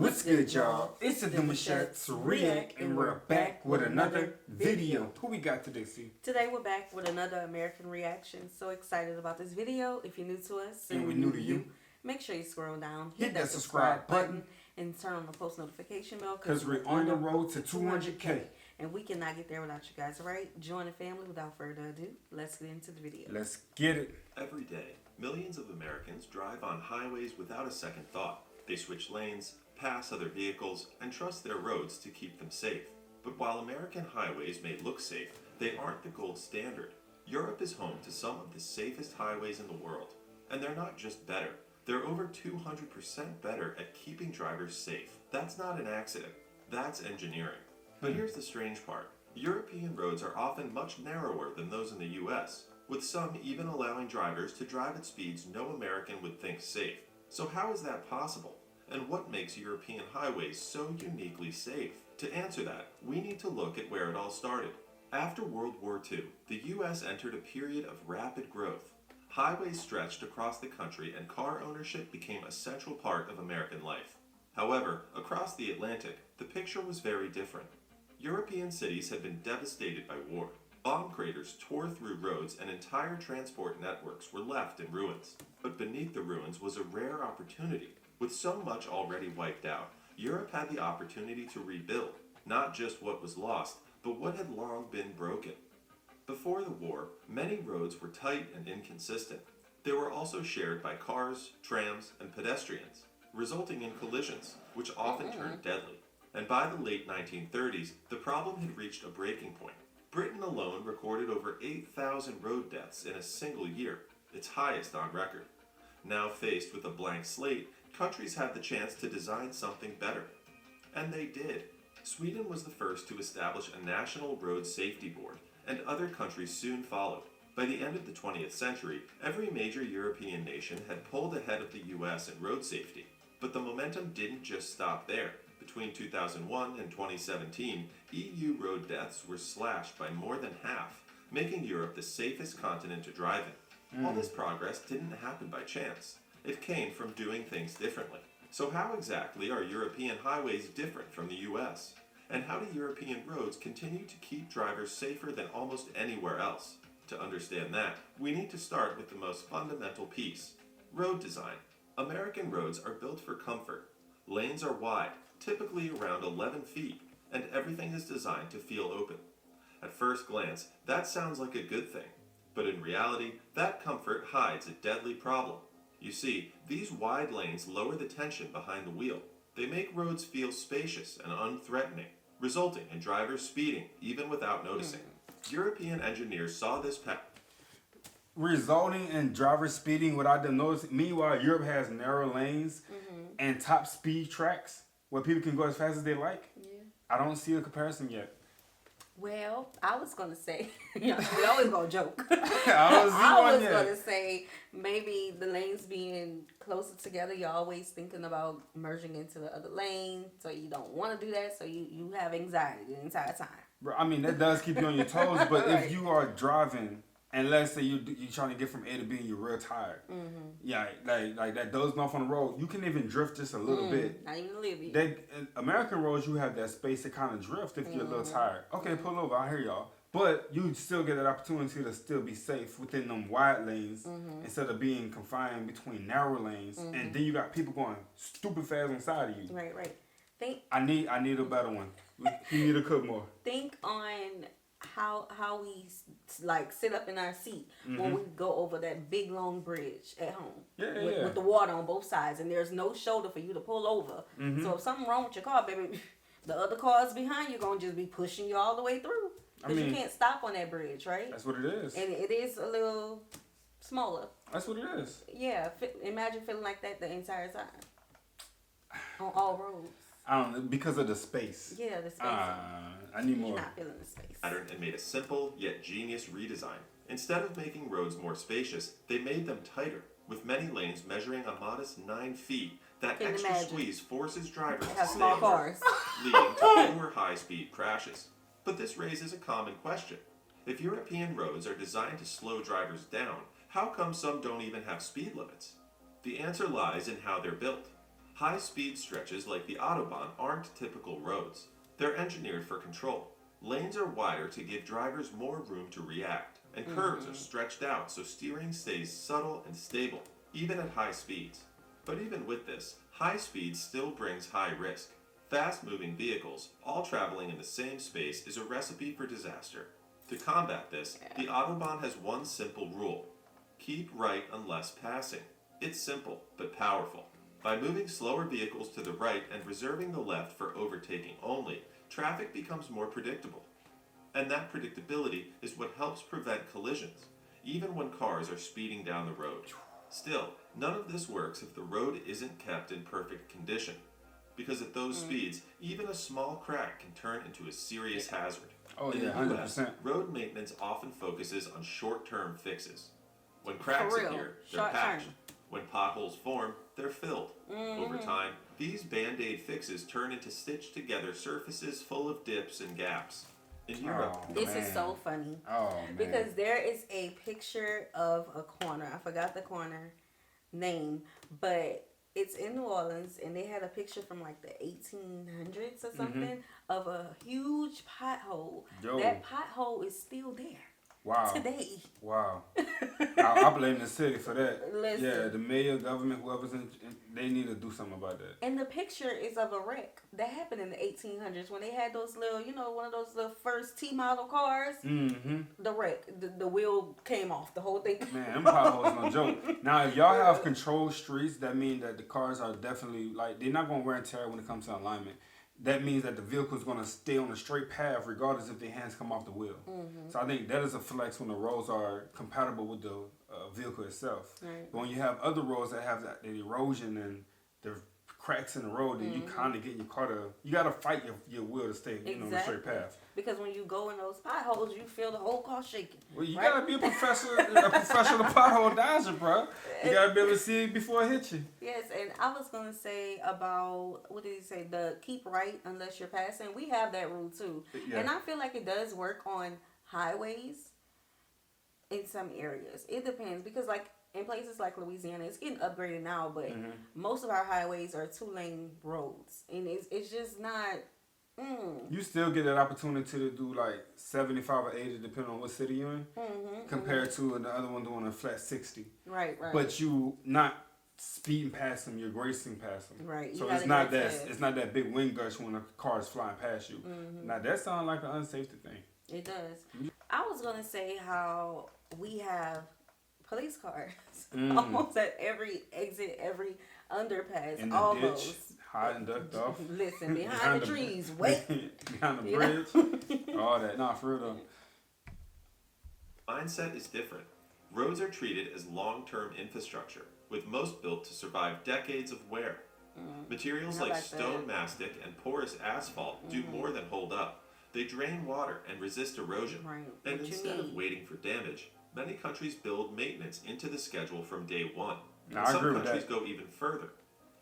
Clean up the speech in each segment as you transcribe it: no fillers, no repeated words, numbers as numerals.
What's good, y'all? It's the Demouchet REACT, and we're back with another video. Who we got today, C? Today we're back with another American reaction. So excited about this video. If you're new to us And we're new to you, make sure you scroll down, hit that subscribe button, and turn on the post notification bell because we're on the road to 200K. And we cannot get there without you guys, all right? Join the family. Without further ado, let's get into the video. Let's get it. Every day, millions of Americans drive on highways without a second thought. They switch lanes, pass other vehicles, and trust their roads to keep them safe. But while American highways may look safe, they aren't the gold standard. Europe is home to some of the safest highways in the world. And they're not just better, they're over 200% better at keeping drivers safe. That's not an accident, that's engineering. But here's the strange part. European roads are often much narrower than those in the US, with some even allowing drivers to drive at speeds no American would think safe. So how is that possible? And what makes European highways so uniquely safe? To answer that, we need to look at where it all started. After World War II, the US entered a period of rapid growth. Highways stretched across the country and car ownership became a central part of American life. However, across the Atlantic, the picture was very different. European cities had been devastated by war. Bomb craters tore through roads and entire transport networks were left in ruins. But beneath the ruins was a rare opportunity. With so much already wiped out, Europe had the opportunity to rebuild, not just what was lost, but what had long been broken. Before the war, many roads were tight and inconsistent. They were also shared by cars, trams, and pedestrians, resulting in collisions, which often turned deadly. And by the late 1930s, the problem had reached a breaking point. Britain alone recorded over 8,000 road deaths in a single year, its highest on record. Now faced with a blank slate, countries had the chance to design something better. And they did. Sweden was the first to establish a national road safety board, and other countries soon followed. By the end of the 20th century, every major European nation had pulled ahead of the US in road safety. But the momentum didn't just stop there. Between 2001 and 2017, EU road deaths were slashed by more than half, making Europe the safest continent to drive in. All this progress didn't happen by chance. It came from doing things differently. So how exactly are European highways different from the US? And how do European roads continue to keep drivers safer than almost anywhere else? To understand that, we need to start with the most fundamental piece: road design. American roads are built for comfort. Lanes are wide, typically around 11 feet, and everything is designed to feel open. At first glance, that sounds like a good thing. But in reality, that comfort hides a deadly problem. You see, these wide lanes lower the tension behind the wheel. They make roads feel spacious and unthreatening, resulting in drivers speeding even without noticing. European engineers saw this pattern. Resulting in drivers speeding without them noticing. Meanwhile, Europe has narrow lanes and top speed tracks where people can go as fast as they like. Yeah. I don't see a comparison yet. Well, I was going to say, we always going to joke. I was going to say maybe the lanes being closer together, you're always thinking about merging into the other lane, so you don't want to do that, so you have anxiety the entire time. Bro, I mean, that does keep you on your toes, but if you are driving, and let's say you're trying to get from A to B and you're real tired, yeah, like that dozing off on the road, you can even drift just a little bit. Not even a little bit. American roads, you have that space to kind of drift if you're a little tired. Okay, pull over, I hear y'all. But you still get that opportunity to still be safe within them wide lanes instead of being confined between narrow lanes. And then you got people going stupid fast inside of you. Right. I need a better one. You need to cook more. Think on how we like sit up in our seat when we go over that big long bridge at home with the water on both sides, and there's no shoulder for you to pull over. So if something wrong with your car, baby, the other cars behind you gonna just be pushing you all the way through because you can't stop on that bridge, right? That's what it is. And it is a little smaller. That's what it is. Yeah, imagine feeling like that the entire time on all roads. I don't know, because of the space. Yeah, the space. I need more. You're not feeling the space. And made a simple yet genius redesign. Instead of making roads more spacious, they made them tighter, with many lanes measuring a modest 9 feet. That extra squeeze forces drivers to stay alert, leading to fewer high-speed crashes. But this raises a common question. If European roads are designed to slow drivers down, how come some don't even have speed limits? The answer lies in how they're built. High-speed stretches like the autobahn aren't typical roads. They're engineered for control. Lanes are wider to give drivers more room to react, and curves are stretched out so steering stays subtle and stable, even at high speeds. But even with this, high speed still brings high risk. Fast-moving vehicles, all traveling in the same space, is a recipe for disaster. To combat this, the autobahn has one simple rule. Keep right unless passing. It's simple, but powerful. By moving slower vehicles to the right and reserving the left for overtaking only, traffic becomes more predictable. And that predictability is what helps prevent collisions, even when cars are speeding down the road. Still, none of this works if the road isn't kept in perfect condition. Because at those speeds, even a small crack can turn into a serious hazard. Oh, in yeah, the US, 100%. road maintenance often focuses on short-term fixes. When cracks appear, they're Short patched. term. When potholes form, they're filled. Over time, these Band-Aid fixes turn into stitched-together surfaces full of dips and gaps. In Europe, This is so funny. Oh, man. Because there is a picture of a corner. I forgot the corner name, but it's in New Orleans, and they had a picture from like the 1800s or something of a huge pothole. Yo. That pothole is still there. Wow. Today. Wow. I blame the city for that. Listen. Yeah, the mayor, government, whoever's they need to do something about that. And the picture is of a wreck that happened in the 1800s when they had those little, one of those little first T-model cars. Mm-hmm. The wreck, the wheel came off, the whole thing. Man, them potholes no joke. Now, if y'all have controlled streets, that means that the cars are definitely, they're not going to wear and tear when it comes to alignment. That means that the vehicle is going to stay on a straight path regardless if their hands come off the wheel. So I think that is a flex when the roads are compatible with the vehicle itself. Right. But when you have other roads that have that erosion and the cracks in the road, then you kind of get your car to, you got to fight your wheel to stay on a straight path. Because when you go in those potholes, you feel the whole car shaking. Well, you right? got to be a professional pothole dodger, bro. You got to be able to see it before it hits you. Yes, and I was going to say about, what did he say, the keep right unless you're passing. We have that rule too. Yeah. And I feel like it does work on highways in some areas. It depends because in places like Louisiana, it's getting upgraded now, but most of our highways are 2-lane roads. And it's just not... You still get that opportunity to do 75 or 80 depending on what city you're in, compared to the other one doing a flat 60. Right. But you not speeding past them, you're racing past them. Right. So it's not that big wind gush when a car is flying past you. Now that sounds like an unsafety thing. It does. I was gonna say how we have police cars almost at every exit, every underpass, In the almost. ditch, hide and ducked off. Listen, behind the trees, wait. Behind the bridge, all that. Nah, for real though. Mindset is different. Roads are treated as long-term infrastructure, with most built to survive decades of wear. Materials like stone mastic and porous asphalt do more than hold up. They drain water and resist erosion. Right. And instead of waiting for damage, many countries build maintenance into the schedule from day one. Now, And some countries go even further.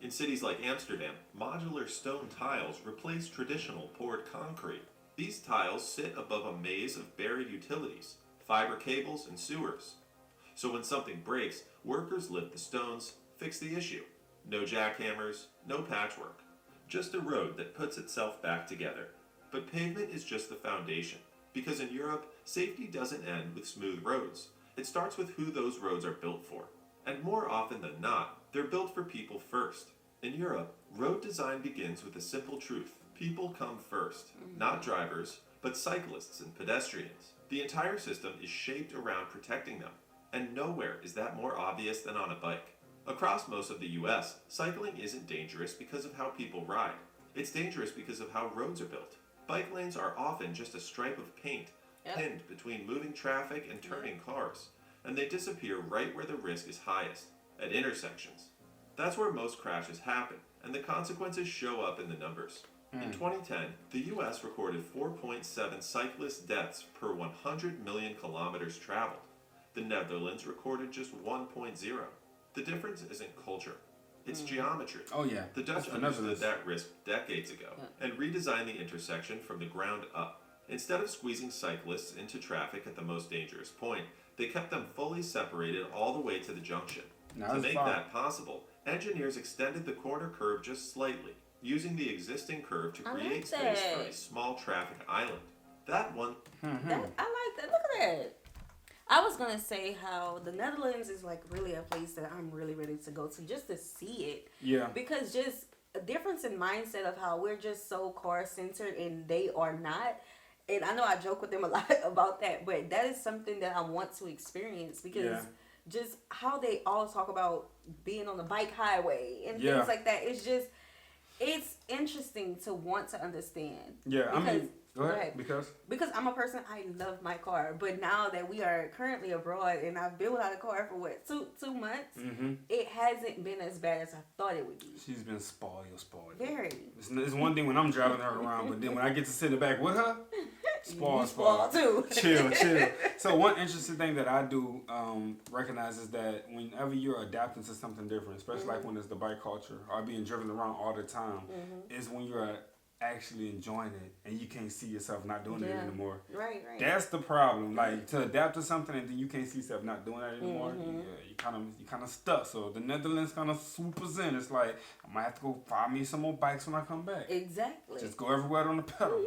In cities like Amsterdam, modular stone tiles replace traditional poured concrete. These tiles sit above a maze of buried utilities, fiber cables, and sewers. So when something breaks, workers lift the stones, fix the issue. No jackhammers, no patchwork. Just a road that puts itself back together. But pavement is just the foundation, because in Europe, safety doesn't end with smooth roads. It starts with who those roads are built for. And more often than not, they're built for people first. In Europe, road design begins with a simple truth. People come first. Not drivers, but cyclists and pedestrians. The entire system is shaped around protecting them. And nowhere is that more obvious than on a bike. Across most of the US, cycling isn't dangerous because of how people ride. It's dangerous because of how roads are built. Bike lanes are often just a stripe of paint pinned between moving traffic and turning cars, and they disappear right where the risk is highest, at intersections. That's where most crashes happen, and the consequences show up in the numbers. In 2010, the US recorded 4.7 cyclist deaths per 100 million kilometers traveled. The Netherlands recorded just 1.0. The difference isn't culture. It's geometry. Oh yeah. The Dutch understood that risk decades ago and redesigned the intersection from the ground up. Instead of squeezing cyclists into traffic at the most dangerous point, they kept them fully separated all the way to the junction. To make that possible, Engineers extended the corner curve just slightly, using the existing curve to create space for a small traffic island. That one... I like that. Look at that. I was going to say how the Netherlands is like really a place that I'm really ready to go to just to see it. Yeah. Because just a difference in mindset of how we're just so car-centered and they are not. And I know I joke with them a lot about that, but that is something that I want to experience because just how they all talk about being on the bike highway and things like that. It's just, it's interesting to want to understand. Yeah, because, I mean, go ahead. Because I'm a person, I love my car. But now that we are currently abroad and I've been without a car for what, two months, it hasn't been as bad as I thought it would be. She's been spoiled. Very. It's one thing when I'm driving her around, but then when I get to sit in the back with her, spoiled too. Chill. So one interesting thing that I do recognize is that whenever you're adapting to something different, especially like when it's the bike culture or being driven around all the time, is when you're actually enjoying it and you can't see yourself not doing it anymore. Right. That's the problem. Like to adapt to something and then you can't see yourself not doing that anymore. You kind of stuck. So the Netherlands kind of swoop us in. It's like I might have to go find me some more bikes when I come back. Exactly. Just go everywhere on the pedal.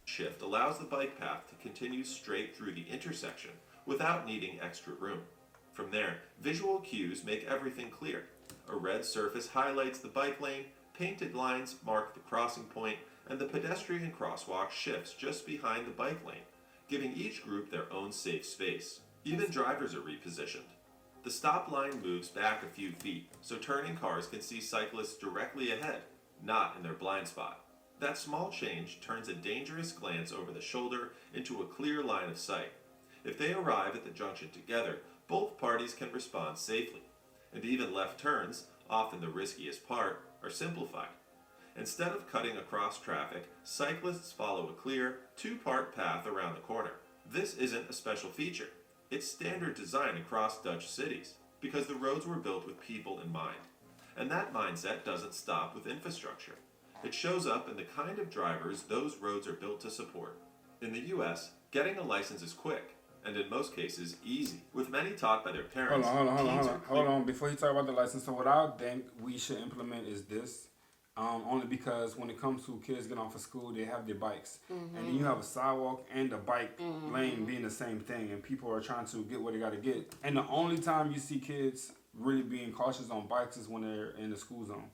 Shift allows the bike path to continue straight through the intersection without needing extra room. From there, visual cues make everything clear. A red surface highlights the bike lane, painted lines mark the crossing point, and the pedestrian crosswalk shifts just behind the bike lane, giving each group their own safe space. Even drivers are repositioned. The stop line moves back a few feet, so turning cars can see cyclists directly ahead, not in their blind spot. That small change turns a dangerous glance over the shoulder into a clear line of sight. If they arrive at the junction together, both parties can respond safely. And even left turns, often the riskiest part, are simplified. Instead of cutting across traffic, cyclists follow a clear, two-part path around the corner. This isn't a special feature. It's standard design across Dutch cities, because the roads were built with people in mind. And that mindset doesn't stop with infrastructure. It shows up in the kind of drivers those roads are built to support. In the US, getting a license is quick, and in most cases, easy, with many taught by their parents. Hold on. Before you talk about the license, so what I think we should implement is this. Only because when it comes to kids getting off of school, they have their bikes. And then you have a sidewalk and a bike lane being the same thing, and people are trying to get what they got to get. And the only time you see kids really being cautious on bikes is when they're in the school zone.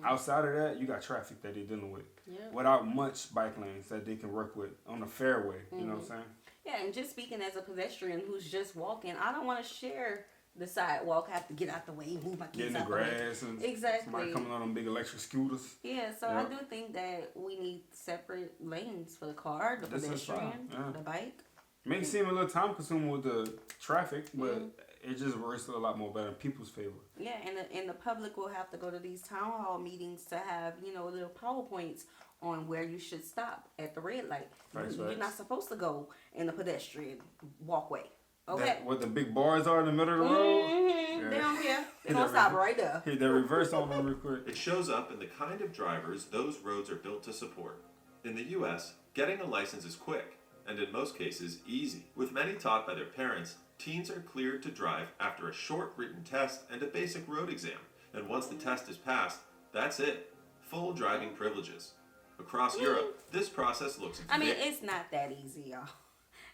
Outside of that, you got traffic that they're dealing with without much bike lanes that they can work with on a fairway. You know what I'm saying? Yeah, and just speaking as a pedestrian who's just walking, I don't want to share the sidewalk. I have to get out the way, move my kids out the way. Get in the grass and somebody coming on them big electric scooters. Yeah, so I do think that we need separate lanes for the car, the pedestrian, the bike. May seem a little time consuming with the traffic, but it just works a lot more better in people's favor. Yeah, and the public will have to go to these town hall meetings to have, little PowerPoints on where you should stop at the red light. You're not supposed to go in the pedestrian walkway. Okay. What the big bars are in the middle of the road? Yeah. They don't care. They're going to stop right there. Hit that reverse on them real quick. It shows up in the kind of drivers those roads are built to support. In the US, getting a license is quick, and in most cases, easy. With many taught by their parents, teens are cleared to drive after a short written test and a basic road exam. And once the test is passed, that's it. Full driving privileges. Across Europe, this process looks it's not that easy, y'all.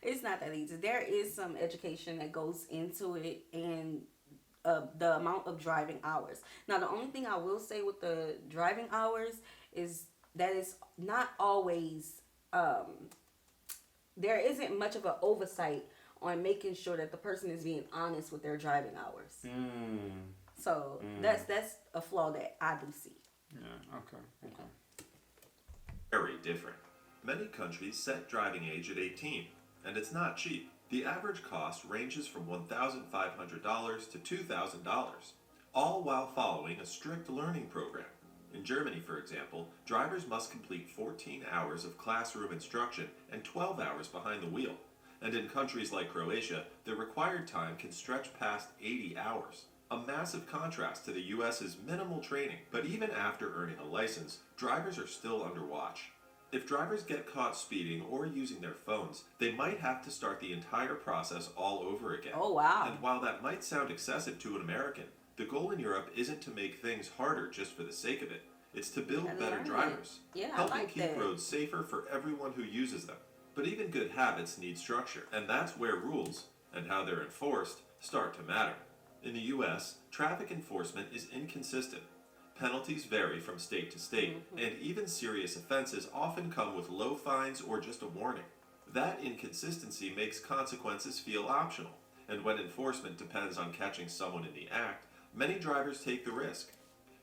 It's not that easy. There is some education that goes into it and the amount of driving hours. Now, the only thing I will say with the driving hours is that it's not always, there isn't much of an oversight on making sure that the person is being honest with their driving hours. So that's a flaw that I do see. Yeah, okay. Very different. Many countries set driving age at 18, and it's not cheap. The average cost ranges from $1,500 to $2,000, all while following a strict learning program. In Germany, for example, drivers must complete 14 hours of classroom instruction and 12 hours behind the wheel. And in countries like Croatia, the required time can stretch past 80 hours. A massive contrast to the US's minimal training, but even after earning a license, drivers are still under watch. If drivers get caught speeding or using their phones, they might have to start the entire process all over again. Oh, wow. And while that might sound excessive to an American, The goal in Europe isn't to make things harder just for the sake of it. It's to build better drivers, helping keep roads safer for everyone who uses them. But even good habits need structure, and that's where rules, and how they're enforced, start to matter. In the U.S., traffic enforcement is inconsistent. Penalties vary from state to state, and even serious offenses often come with low fines or just a warning. That inconsistency makes consequences feel optional, and when enforcement depends on catching someone in the act, many drivers take the risk.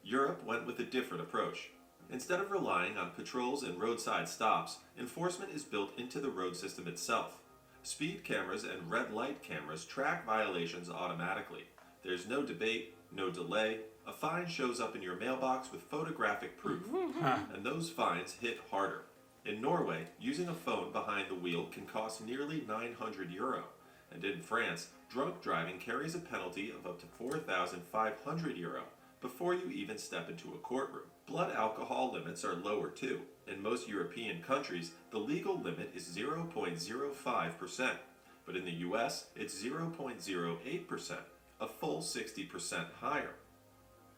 Europe went with a different approach. Instead of relying on patrols and roadside stops, enforcement is built into the road system itself. Speed cameras and red light cameras track violations automatically. There's no debate, no delay. A fine shows up in your mailbox with photographic proof, and those fines hit harder. In Norway, using a phone behind the wheel can cost nearly €900, and in France, drunk driving carries a penalty of up to €4,500 before you even step into a courtroom. Blood alcohol limits are lower too. In most European countries, the legal limit is 0.05%, but in the US, it's 0.08%, a full 60% higher.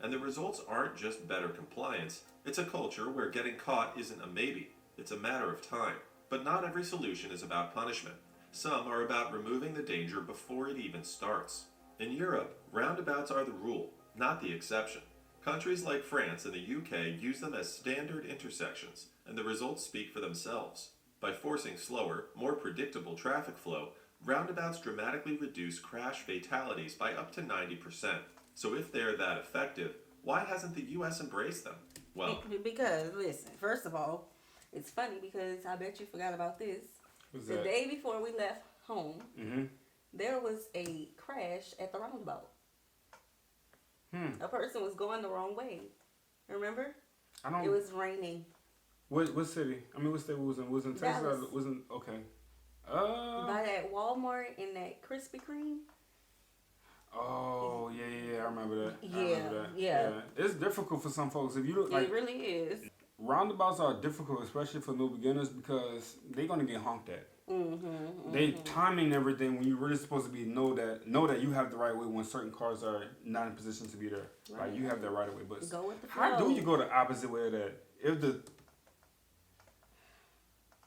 And the results aren't just better compliance, it's a culture where getting caught isn't a maybe, it's a matter of time. But not every solution is about punishment. Some are about removing the danger before it even starts. In Europe, roundabouts are the rule, not the exception. Countries like France and the UK use them as standard intersections, and the results speak for themselves. By forcing slower, more predictable traffic flow, roundabouts dramatically reduce crash fatalities by up to 90%. So if they're that effective, why hasn't the US embraced them? Well, because, listen, first of all, it's funny because I bet you forgot about this. What's the that? day before we left home, there was a crash at the roundabout. A person was going the wrong way. Remember? I don't. It was raining. What city? I mean, what state was in? Was in Texas? Dallas. Or wasn't okay. By that Walmart in that Krispy Kreme. Oh yeah. I remember that. Yeah. It's difficult for some folks. If you look like it really is. Roundabouts are difficult, especially for new beginners, because they're gonna get honked at. They timing everything when you're really supposed to be know that you have the right way when certain cars are not in position to be there. Right. Like you have that right away, but go with the flow. how do you go the opposite way of that? If the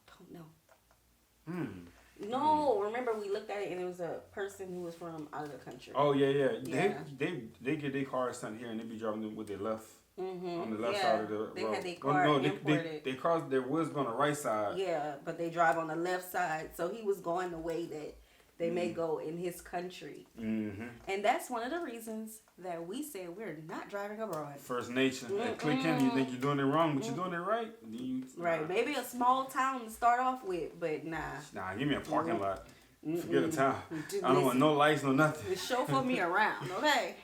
don't know. No, remember we looked at it and it was a person who was from out of the country. Oh yeah. They get their cars sent here and they be driving them with their left. On the left side of the road. They had their car imported. They cars there was on the right side. Yeah, but they drive on the left side. So he was going the way that they may go in his country. And that's one of the reasons that we said we're not driving abroad. First nature. Click in, you think you're doing it wrong, but you're doing it right. Right. Maybe a small town to start off with, but nah. Nah, give me a parking lot. Forget a town. I don't want no lights, no nothing. Chauffeur me around, okay?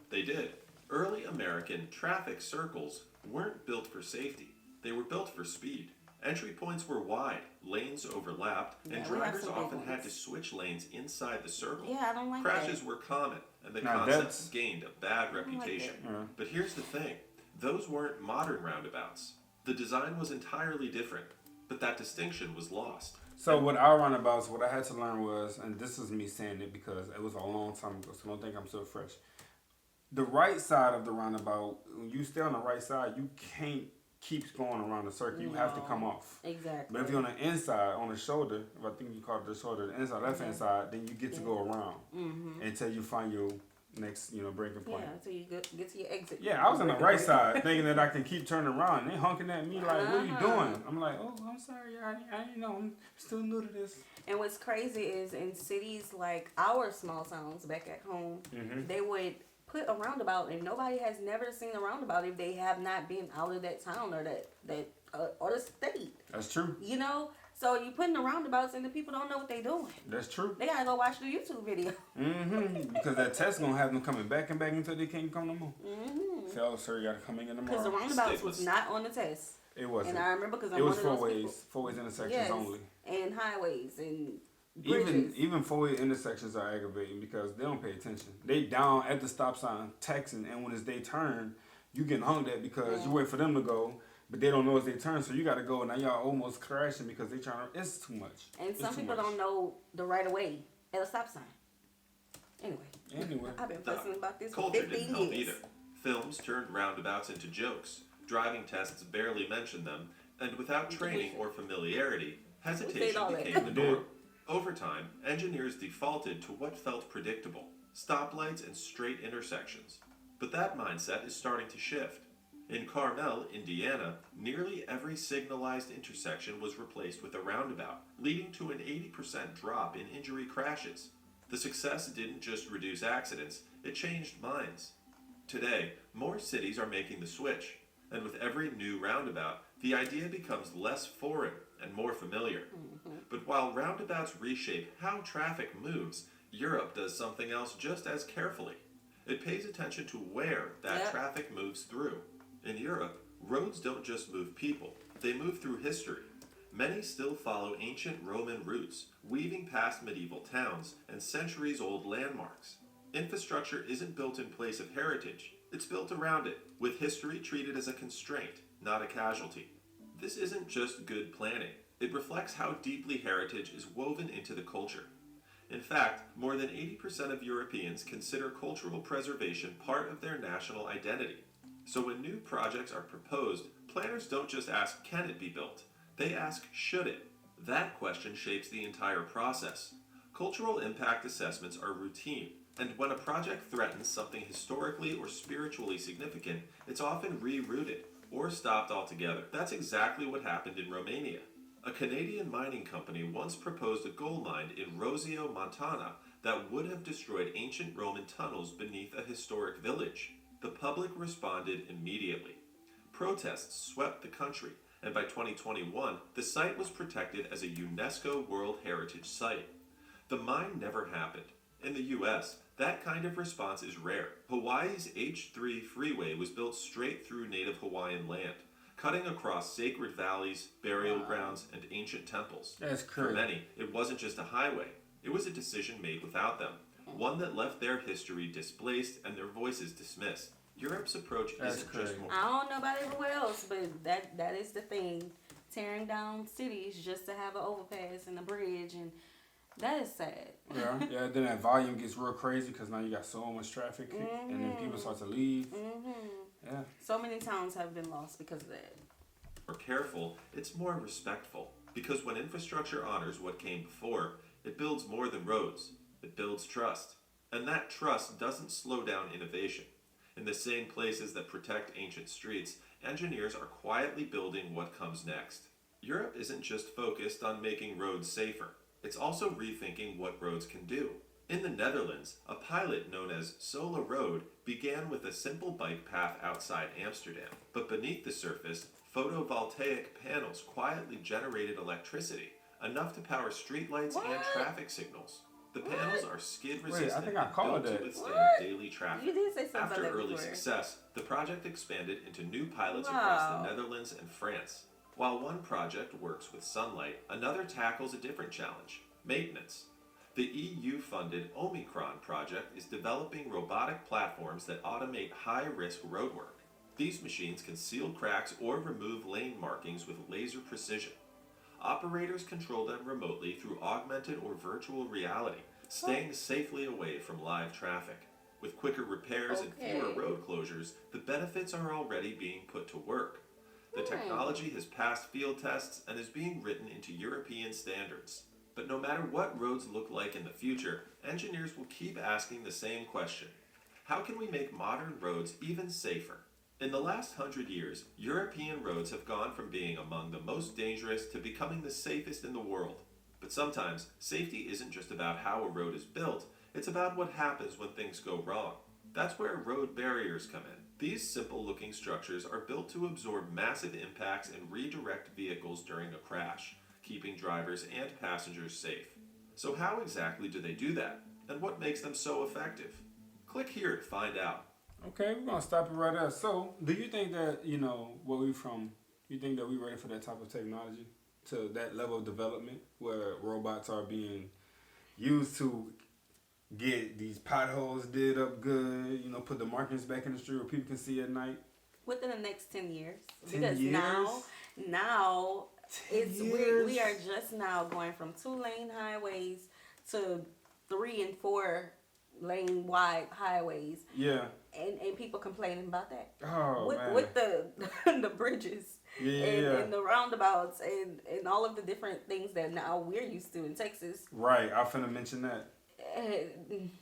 They did. Early American traffic circles weren't built for safety. They were built for speed. Entry points were wide, lanes overlapped, and drivers often had to switch lanes inside the circle. Yeah, I don't like Crashes that. were common, and the concept gained a bad reputation. But here's the thing. Those weren't modern roundabouts. The design was entirely different, but that distinction was lost. So what our roundabouts, what I had to learn was, and this is me saying it because it was a long time ago, so don't think I'm so fresh. The right side of the roundabout, when you stay on the right side, you can't keep going around the circle. You have to come off. Exactly. But if you're on the inside, on the shoulder, if I think you call it the shoulder, the inside left-hand side, then you get to go around until you find your next, breaking point. Yeah, until you get to your exit. Yeah, I was on the right side thinking that I can keep turning around. They honking at me like, what are you doing? I'm like, oh, I'm sorry. I didn't know. I'm still new to this. And what's crazy is in cities like our small towns back at home, they would put a roundabout, and nobody has never seen a roundabout if they have not been out of that town or that or the state. That's true. So you putting the roundabouts and the people don't know what they doing. That's true. They gotta go watch the YouTube video. Because that test gonna have them coming back and back until they can't come no more. Say, oh, sir, you gotta come in tomorrow. Because the roundabouts was not on the test. It wasn't. And I remember because I'm it was one of those people. four ways intersections only. And highways and bridges. Even four-way intersections are aggravating because they don't pay attention. They down at the stop sign texting, and when it's their turn, you getting honked at because you wait for them to go, but they don't know it's their turn, so you got to go. And now y'all almost crashing because they trying to. It's too much. And some people don't know the right of way at a stop sign. Anyway, I've been fussing about this for culture 15 didn't help years. either. Films turned roundabouts into jokes. Driving tests barely mentioned them, and without training or familiarity, hesitation became the norm. Over time, engineers defaulted to what felt predictable: stoplights and straight intersections. But that mindset is starting to shift. In Carmel, Indiana, nearly every signalized intersection was replaced with a roundabout, leading to an 80% drop in injury crashes. The success didn't just reduce accidents, it changed minds. Today, more cities are making the switch, and with every new roundabout, the idea becomes less foreign and more familiar. But while roundabouts reshape how traffic moves, Europe does something else just as carefully. It pays attention to where that traffic moves through. In Europe, roads don't just move people, they move through history. Many still follow ancient Roman routes, weaving past medieval towns and centuries-old landmarks. Infrastructure isn't built in place of heritage, it's built around it, with history treated as a constraint, not a casualty. This isn't just good planning, it reflects how deeply heritage is woven into the culture. In fact, more than 80% of Europeans consider cultural preservation part of their national identity. So when new projects are proposed, planners don't just ask, can it be built? They ask, should it? That question shapes the entire process. Cultural impact assessments are routine, and when a project threatens something historically or spiritually significant, it's often rerouted or stopped altogether. That's exactly what happened in Romania. A Canadian mining company once proposed a gold mine in Rossio, Montana, that would have destroyed ancient Roman tunnels beneath a historic village. The public responded immediately. Protests swept the country, and by 2021, the site was protected as a UNESCO World Heritage Site. The mine never happened. In the US, that kind of response is rare. Hawaii's H3 freeway was built straight through native Hawaiian land, cutting across sacred valleys, burial grounds, and ancient temples. That's crazy. For many, it wasn't just a highway. It was a decision made without them, one that left their history displaced and their voices dismissed. Europe's approach isn't just more... I don't know about everywhere else, but that is the thing. Tearing down cities just to have an overpass and a bridge, and that is sad. Yeah. Then that volume gets real crazy because now you got so much traffic, and then people start to leave. Yeah. So many towns have been lost because of that. More careful, it's more respectful. Because when infrastructure honors what came before, it builds more than roads. It builds trust. And that trust doesn't slow down innovation. In the same places that protect ancient streets, engineers are quietly building what comes next. Europe isn't just focused on making roads safer. It's also rethinking what roads can do. In the Netherlands, a pilot known as Solar Road began with a simple bike path outside Amsterdam. But beneath the surface, photovoltaic panels quietly generated electricity, enough to power streetlights and traffic signals. The panels are skid resistant and built to withstand daily traffic. You did say something After about that early before. success, the project expanded into new pilots across the Netherlands and France. While one project works with sunlight, another tackles a different challenge: maintenance. The EU-funded Omicron project is developing robotic platforms that automate high-risk roadwork. These machines can seal cracks or remove lane markings with laser precision. Operators control them remotely through augmented or virtual reality, staying safely away from live traffic. With quicker repairs and fewer road closures, the benefits are already being put to work. The technology has passed field tests and is being written into European standards. But no matter what roads look like in the future, engineers will keep asking the same question: how can we make modern roads even safer? In the last 100 years, European roads have gone from being among the most dangerous to becoming the safest in the world. But sometimes, safety isn't just about how a road is built, it's about what happens when things go wrong. That's where road barriers come in. These simple-looking structures are built to absorb massive impacts and redirect vehicles during a crash, keeping drivers and passengers safe. So how exactly do they do that? And what makes them so effective? Click here to find out. Okay, we're gonna stop it right there. So, do you think that you think that we're ready for that type of technology, to that level of development where robots are being used to get these potholes did up good, put the markings back in the street where people can see at night? Within the next 10 years. 10 because years? now we are just now going from 2-lane highways to 3 and 4 lane wide highways. Yeah. And people complaining about that. Oh, man. With the the bridges. And the roundabouts and all of the different things that now we're used to in Texas. Right, I finna mention that.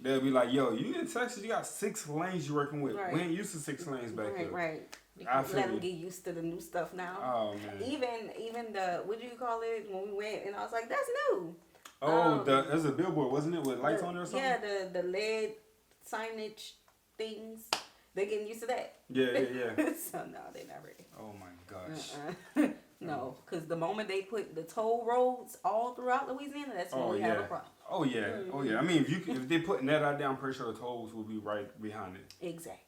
They'll be like, yo, you in Texas, you got 6 lanes you're working with. Right. We ain't used to 6 lanes back there. Right. Let them get used to the new stuff now. Oh, man. Even the, what do you call it, when we went, and I was like, that's new. Oh, there's a billboard, wasn't it, with lights on there or something? Yeah, the LED signage things. They're getting used to that. Yeah. So, no, they're not ready. Oh, my gosh. No, because the moment they put the toll roads all throughout Louisiana, that's when we have a problem. Oh, yeah. Oh, yeah. I mean, if they're putting that out there, I'm pretty sure the tolls will be right behind it. Exactly.